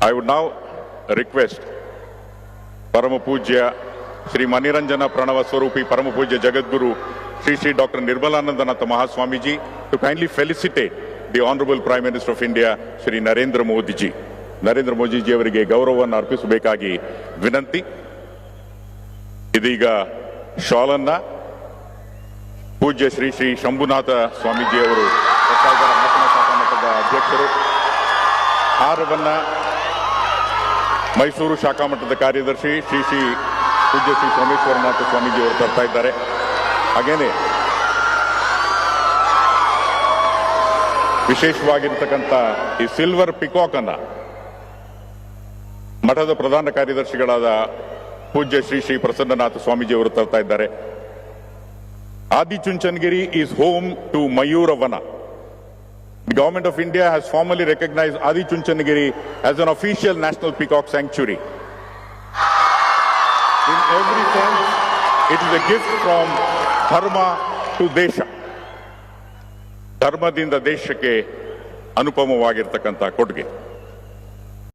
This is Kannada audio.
I would now request Parama Pujya Sri Maniranjana Pranava Swarupi Parama Pujya Jagadguru Sri Dr. Nirmalanandanath Mahaswamiji to kindly felicitate the Honorable Prime Minister of India Sri Narendra Modi ji. Narendra Modiji ಅವರಿಗೆ ಗೌರವವನ್ನು ಅರ್ಪಿಸಬೇಕಾಗಿ ವಿನಂತಿ. ಇದೀಗ ಶಾಲನ್ನ ಪೂಜ್ಯ ಶ್ರೀ ಶ್ರೀ ಶಂಭುನಾಥ ಸ್ವಾಮೀಜಿ ಅವರು ಹಾಸನ ಶಾಖಾ ಮಠದ ಅಧ್ಯಕ್ಷರು, ಹಾರವನ್ನ ಮೈಸೂರು ಶಾಖಾ ಮಠದ ಕಾರ್ಯದರ್ಶಿ ಶ್ರೀ ಶ್ರೀ ಪೂಜ್ಯ ಶ್ರೀ ಸೋಮೇಶ್ವರನಾಥ ಸ್ವಾಮೀಜಿ ಅವರು ತರ್ತಾ ಇದ್ದಾರೆ. ಹಾಗೇನೆ ವಿಶೇಷವಾಗಿರ್ತಕ್ಕಂಥ ಈ ಸಿಲ್ವರ್ ಪಿಕಾಕ್ ಅನ್ನ ಮಠದ ಪ್ರಧಾನ ಕಾರ್ಯದರ್ಶಿಗಳಾದ ಪೂಜ್ಯ ಶ್ರೀ ಶ್ರೀ ಪ್ರಸನ್ನನಾಥ ಸ್ವಾಮೀಜಿ ಅವರು ತರ್ತಾ ಇದ್ದಾರೆ. Adichunchanagiri is home to Mayuravana. The government of India has formally recognized Adichunchanagiri as an official national peacock sanctuary. In every sense, it is a gift from Dharma to Desha. ಧರ್ಮದಿಂದ ದೇಶಕ್ಕೆ ಅನುಪಮವಾಗಿರ್ತಕ್ಕಂಥ ಕೊಡುಗೆ.